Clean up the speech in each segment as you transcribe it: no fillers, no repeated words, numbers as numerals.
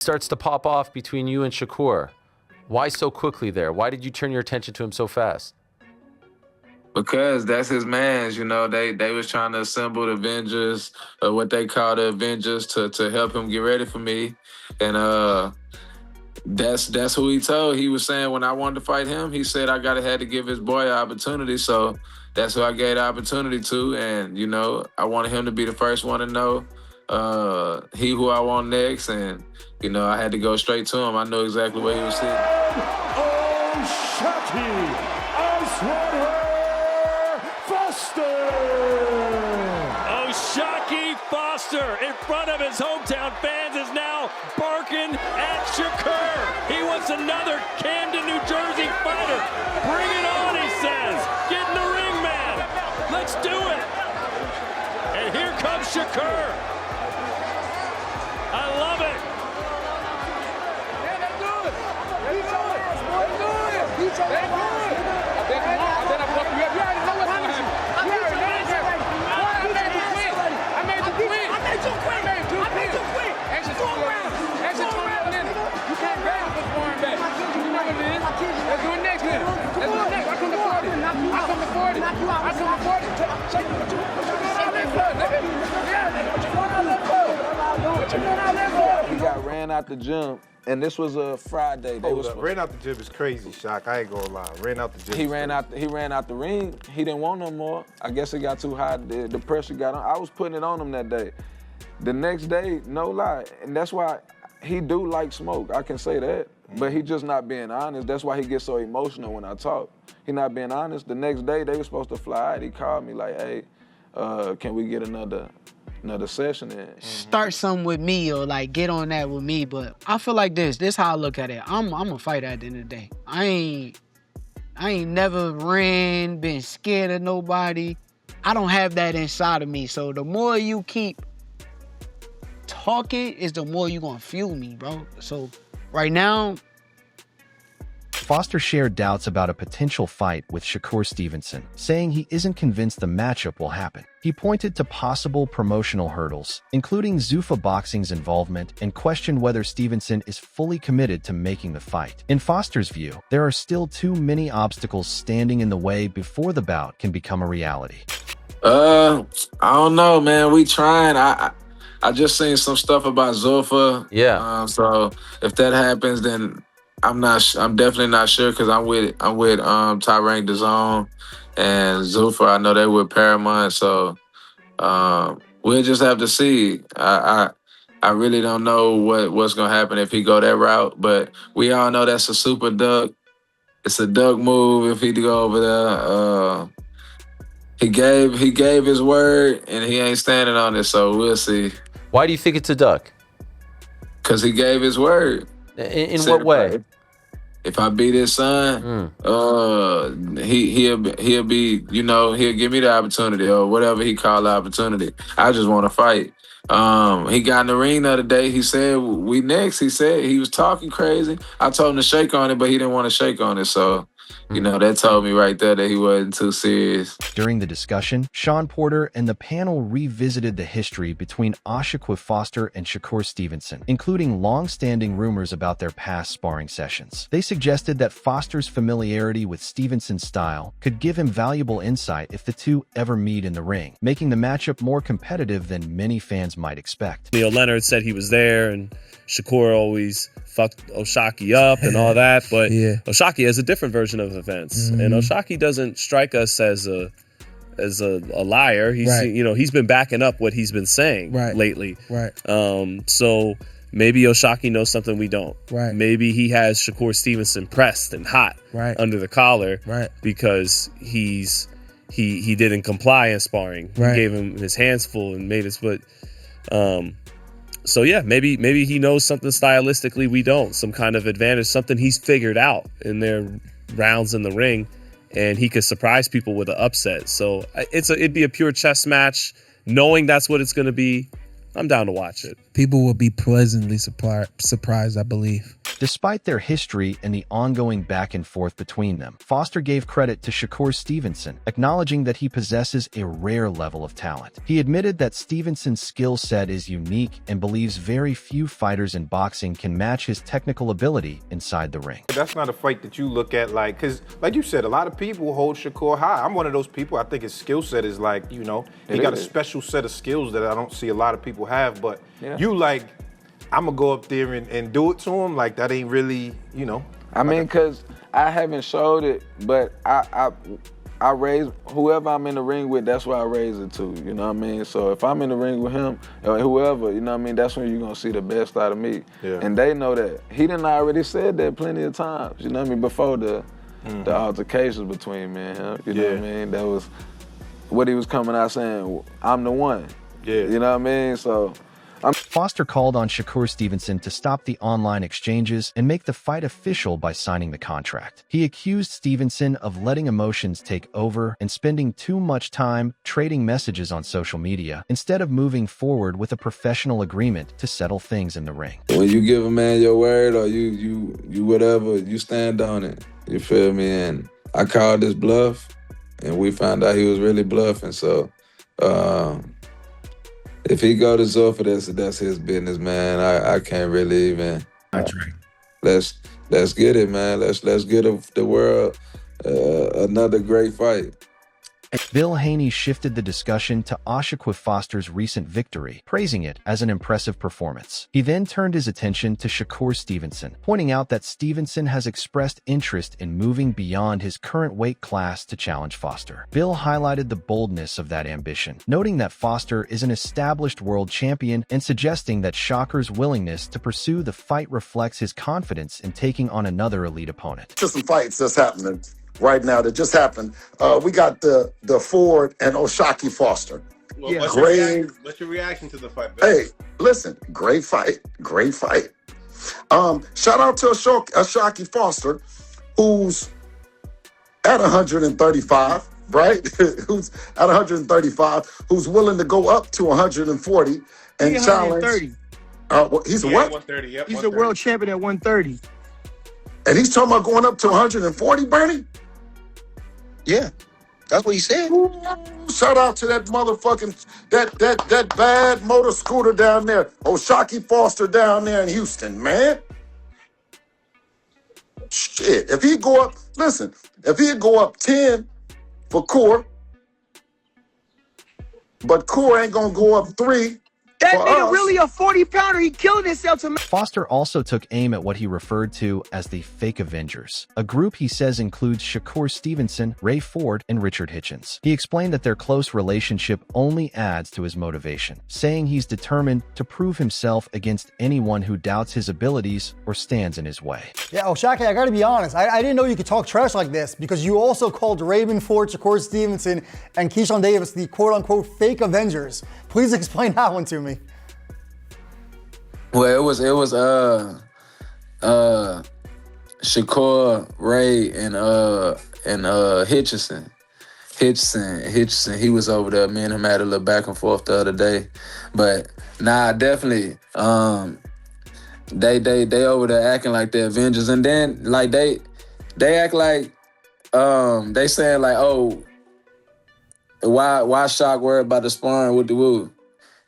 Starts to pop off between you and Shakur. Why so quickly there? Why did you turn your attention to him so fast? Because that's his mans, you know. They was trying to assemble the Avengers, or what they call the Avengers, to help him get ready for me. And that's who he told. He was saying when I wanted to fight him, he said I had to give his boy an opportunity. So that's who I gave the opportunity to. And, you know, I wanted him to be the first one to know he who I want next. And, you know, I had to go straight to him. I knew exactly where he was sitting. In front of his hometown fans is now barking at Shakur. He wants another Camden, New Jersey fighter. Bring it on, he says. Get in the ring, man. Let's do it. And here comes Shakur. I love it. Yeah, they do it. Beat your ass, boy. Do it. Beat your ass. I bet I fucked you up. You already know what's going to happen. You already know what's going to happen. I made you quit. Extra 2 minutes. You can't grab him for sparring back. You know what it is. Let's do it next then. Let's do it next. I come to 40. I come to 40. I come to 40. Check it. What you doing out there for, nigga? Yeah, nigga. What you doing out there for? What you doing out there for? He got ran out the gym. And this was a Friday. Ran out the gym is crazy, Shock. I ain't gonna lie. Ran out the gym. He ran out the ring. He didn't want no more. I guess it got too hot. The pressure got on. I was putting it on him that day. The next day, no lie, and that's why he do like smoke. I can say that, but he just not being honest. That's why he gets so emotional when I talk. He not being honest. The next day, they were supposed to fly out. He called me like, "Hey, can we get another session in?" Start something with me or like get on that with me. But I feel like this how I look at it. I'm a fighter at the end of the day. I ain't never ran, been scared of nobody. I don't have that inside of me. So the more you keep talking is the more you're gonna fuel me, bro. So right now, Foster shared doubts about a potential fight with Shakur Stevenson, saying he isn't convinced the matchup will happen. He pointed to possible promotional hurdles, including Zuffa Boxing's involvement, and questioned whether Stevenson is fully committed to making the fight. In Foster's view, there are still too many obstacles standing in the way before the bout can become a reality. I don't know, man. We trying. I just seen some stuff about Zuffa. Yeah. So if that happens, then I'm definitely not sure, because I'm with Top Rank DAZN and Zuffa. I know they with Paramount, so we'll just have to see. I really don't know what's gonna happen if he go that route, but we all know that's a super duck. It's a duck move if he go over there. He gave his word and he ain't standing on it, so we'll see. Why do you think it's a duck? Because he gave his word. In what way? If I beat his son, he'll be, you know, he'll give me the opportunity or whatever he call the opportunity. I just want to fight. He got in the ring the other day. He said, we next. He said he was talking crazy. I told him to shake on it, but he didn't want to shake on it. So, you know, that told me right there that he wasn't too serious. During the discussion, Sean Porter and the panel revisited the history between Ashiqua Foster and Shakur Stevenson, including long-standing rumors about their past sparring sessions. They suggested that Foster's familiarity with Stevenson's style could give him valuable insight if the two ever meet in the ring, making the matchup more competitive than many fans might expect. Neil Leonard said he was there, and Shakur always fucked O'Shaquie up and all that, but yeah. O'Shaquie has a different version of events, and O'Shaquie doesn't strike us as a liar. He's he's been backing up what he's been saying lately. So maybe O'Shaquie knows something we don't. Maybe he has Shakur Stevenson pressed and hot under the collar because he didn't comply in sparring. He gave him his hands full and made his foot. So yeah, maybe he knows something stylistically we don't, some kind of advantage, something he's figured out in their rounds in the ring, and he could surprise people with an upset. So it'd be a pure chess match, knowing that's what it's going to be. I'm down to watch it. People will be pleasantly surprised, I believe. Despite their history and the ongoing back and forth between them, Foster gave credit to Shakur Stevenson, acknowledging that he possesses a rare level of talent. He admitted that Stevenson's skill set is unique and believes very few fighters in boxing can match his technical ability inside the ring. That's not a fight that you look at like, because like you said, a lot of people hold Shakur high. I'm one of those people. I think his skill set is like, you know, he got a special set of skills that I don't see a lot of people have, but you like, I'm gonna go up there and do it to him, like that ain't really, you know. I mean, cause I haven't showed it, but I raise whoever I'm in the ring with, that's what I raise it to, you know what I mean? So if I'm in the ring with him or whoever, you know what I mean, that's when you're gonna see the best out of me. Yeah. And they know that. He done already said that plenty of times, you know what I mean, before the altercations between me and him, you know what I mean? That was what he was coming out saying, I'm the one. Yeah. You know what I mean? So Foster called on Shakur Stevenson to stop the online exchanges and make the fight official by signing the contract. He accused Stevenson of letting emotions take over and spending too much time trading messages on social media instead of moving forward with a professional agreement to settle things in the ring. When you give a man your word or you whatever, you stand on it. You feel me? And I called his bluff, and we found out he was really bluffing. So, if he go to Zuffa, that's his business, man. I can't really even. That's right. Let's get it, man. Let's get the world another great fight. Bill Haney shifted the discussion to A.K.O.Y.E Foster's recent victory, praising it as an impressive performance. He then turned his attention to Shakur Stevenson, pointing out that Stevenson has expressed interest in moving beyond his current weight class to challenge Foster. Bill highlighted the boldness of that ambition, noting that Foster is an established world champion and suggesting that Shakur's willingness to pursue the fight reflects his confidence in taking on another elite opponent. Just some fights that's happening right now that just happened. We got the Ford and Oshaki Foster. Well, what's your reaction to the fight, Bill? Hey, listen, great fight. Shout out to Oshaki Foster, who's at 135, right? Who's at 135, who's willing to go up to 140 and challenge. He's a what? 130, yep, He's a world champion at 130. And he's talking about going up to 140, Bernie? Yeah, that's what he said. Ooh, shout out to that motherfucking that bad motor scooter down there, Oshaki Foster down there in Houston, man. Shit, if he go up, listen, if he go up 10 for Core, but Core ain't gonna go up 3. That nigga really a 40-pounder. He killing himself to. Foster also took aim at what he referred to as the Fake Avengers, a group he says includes Shakur Stevenson, Ray Ford, and Richard Hitchens. He explained that their close relationship only adds to his motivation, saying he's determined to prove himself against anyone who doubts his abilities or stands in his way. Yeah, Oshaki, I gotta be honest. I didn't know you could talk trash like this because you also called Raymond Ford, Shakur Stevenson, and Keyshawn Davis the quote-unquote fake Avengers. Please explain that one to me. Well, it was Shakur, Ray, and Hitchison. He was over there. Me and him had a little back and forth the other day, but nah, definitely. They over there acting like the Avengers, and then like they act like they saying like, oh, why Shock worried about the sparring with the Woo?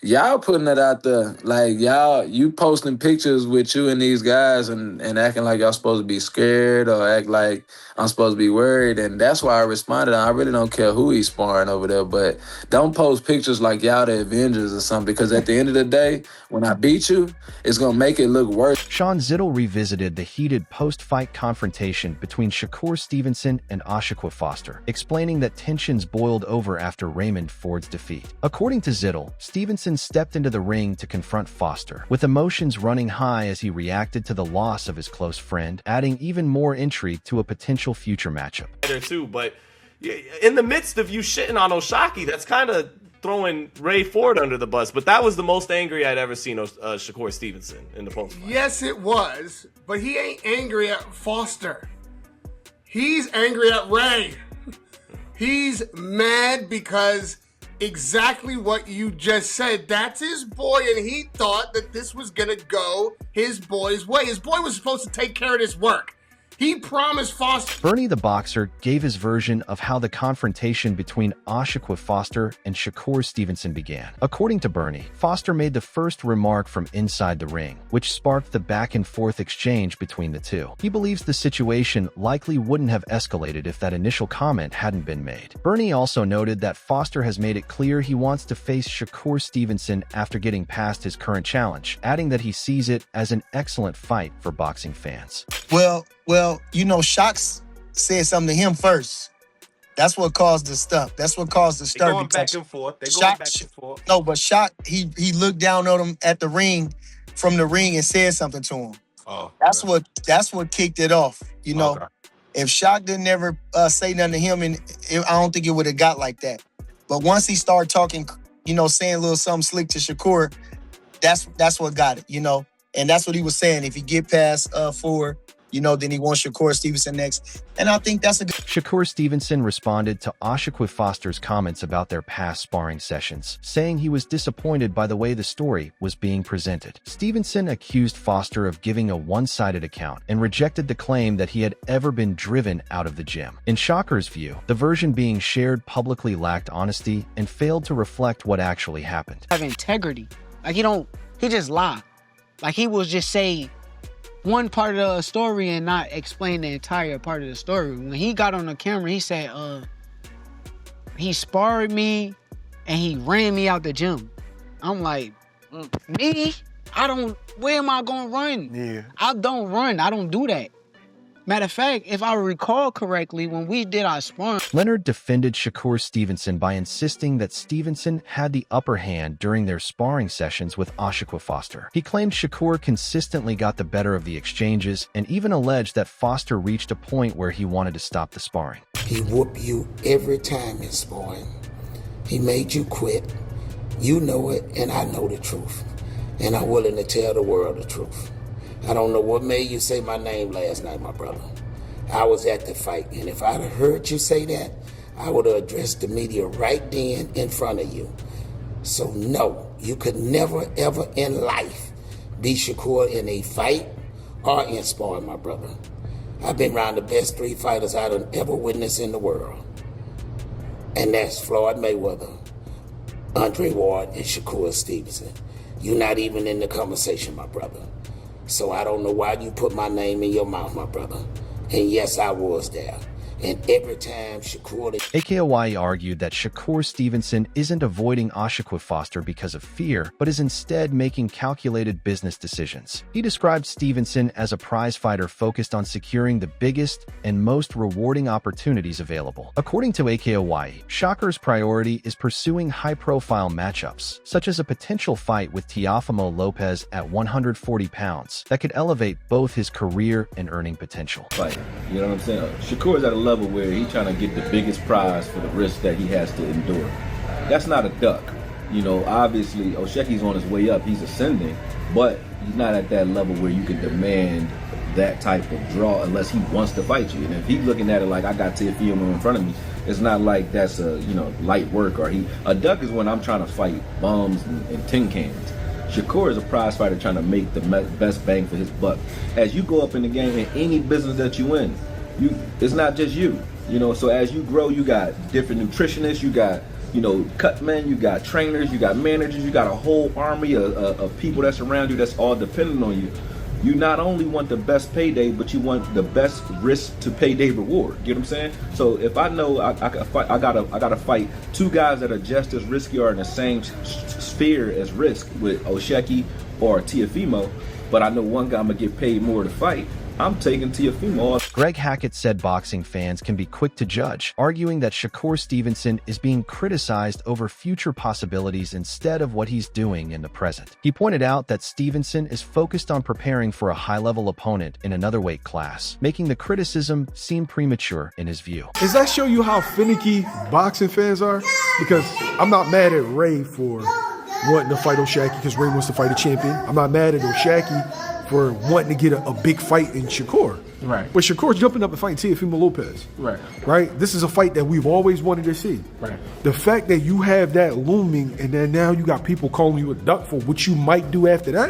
Y'all putting it out there, like you posting pictures with you and these guys and acting like y'all supposed to be scared or act like I'm supposed to be worried, and that's why I responded. I really don't care who he's sparring over there, but don't post pictures like y'all the Avengers or something, because at the end of the day, when I beat you, it's gonna make it look worse. Sean Zittel revisited the heated post-fight confrontation between Shakur Stevenson and A.K.O.Y.E Foster, explaining that tensions boiled over after Raymond Ford's defeat. According to Zittel, Stevenson stepped into the ring to confront Foster, with emotions running high as he reacted to the loss of his close friend, adding even more intrigue to a potential future matchup. Too, but in the midst of you shitting on Oshaki, that's kind of throwing Ray Ford under the bus. But that was the most angry I'd ever seen Shakur Stevenson in the post fight. Yes, it was, but he ain't angry at Foster. He's angry at Ray. He's mad because exactly what you just said. That's his boy, and he thought that this was gonna go his boy's way. His boy was supposed to take care of this work. He promised Foster. Bernie the boxer gave his version of how the confrontation between A.K.O.Y.E Foster and Shakur Stevenson began. According to Bernie, Foster made the first remark from inside the ring, which sparked the back-and-forth exchange between the two. He believes the situation likely wouldn't have escalated if that initial comment hadn't been made. Bernie also noted that Foster has made it clear he wants to face Shakur Stevenson after getting past his current challenge, adding that he sees it as an excellent fight for boxing fans. Well, you know, Shock said something to him first. That's what caused the stuff. That's what caused the stir. They're going back and forth. They're going back and forth. No, but Shock, he looked down on him at the ring, from the ring, and said something to him. Oh, that's what kicked it off. You know, if Shock didn't ever say nothing to him, I don't think it would have got like that. But once he started talking, you know, saying a little something slick to Shakur, that's what got it. You know, and that's what he was saying. If he get past Ford, you know, then he wants Shakur Stevenson next. And I think that's a good... Shakur Stevenson responded to A.K.O.Y.E Foster's comments about their past sparring sessions, saying he was disappointed by the way the story was being presented. Stevenson accused Foster of giving a one-sided account and rejected the claim that he had ever been driven out of the gym. In Shakur's view, the version being shared publicly lacked honesty and failed to reflect what actually happened. Have integrity. Like, he just lie. Like, he will just say one part of the story and not explain the entire part of the story. When he got on the camera, he said, he sparred me and he ran me out the gym. I'm like, me? Where am I gonna run? Yeah. I don't run, I don't do that. Matter of fact, if I recall correctly, when we did our sparring... Leonard defended Shakur Stevenson by insisting that Stevenson had the upper hand during their sparring sessions with A.K.O.Y.E Foster. He claimed Shakur consistently got the better of the exchanges and even alleged that Foster reached a point where he wanted to stop the sparring. He whooped you every time in sparring. He made you quit. You know it, and I know the truth. And I'm willing to tell the world the truth. I don't know what made you say my name last night, my brother. I was at the fight, and if I'd have heard you say that, I would have addressed the media right then in front of you. So no, you could never, ever in life be Shakur in a fight or in sparring, my brother. I've been around the best three fighters I've ever witnessed in the world. And that's Floyd Mayweather, Andre Ward, and Shakur Stevenson. You're not even in the conversation, my brother. So I don't know why you put my name in your mouth, my brother. And yes, I was there. And every time Shakur... A.K.O.Y.E argued that Shakur Stevenson isn't avoiding A.K.O.Y.E Foster because of fear, but is instead making calculated business decisions. He described Stevenson as a prize fighter focused on securing the biggest and most rewarding opportunities available. According to A.K.O.Y.E, Shakur's priority is pursuing high-profile matchups, such as a potential fight with Teofimo Lopez at 140 pounds, that could elevate both his career and earning potential. Fight, you know what I'm saying? Shakur is at a level where he's trying to get the biggest prize for the risk that he has to endure. That's not a duck. You know, obviously, Oshaki's on his way up. He's ascending, but he's not at that level where you can demand that type of draw unless he wants to fight you. And if he's looking at it like, I got Teofimo in front of me, it's not like that's a, you know, light work. Or a duck is when I'm trying to fight bums and tin cans. Shakur is a prize fighter trying to make the best bang for his buck. As you go up in the game, in any business that you in, it's not just you know, so as you grow, you got different nutritionists, you got, you know, cut men, you got trainers, you got managers, you got a whole army of people that's around you that's all dependent on you. You not only want the best payday, but you want the best risk to payday reward. You know what I'm saying? So if I know I gotta fight two guys that are just as risky or in the same sphere as risk with Osheki or Teofimo, but I know one guy I'm gonna get paid more to fight, I'm taking Teofimo. Greg Hackett said boxing fans can be quick to judge, arguing that Shakur Stevenson is being criticized over future possibilities instead of what he's doing in the present. He pointed out that Stevenson is focused on preparing for a high-level opponent in another weight class, making the criticism seem premature in his view. Does that show you how finicky boxing fans are? Because I'm not mad at Ray for wanting to fight Oshaki because Ray wants to fight a champion. I'm not mad at Oshaki for wanting to get a big fight in Shakur. Right. But Shakur's jumping up and fighting Teofimo Lopez. Right. Right? This is a fight that we've always wanted to see. Right. The fact that you have that looming and then now you got people calling you a duck for what you might do after that,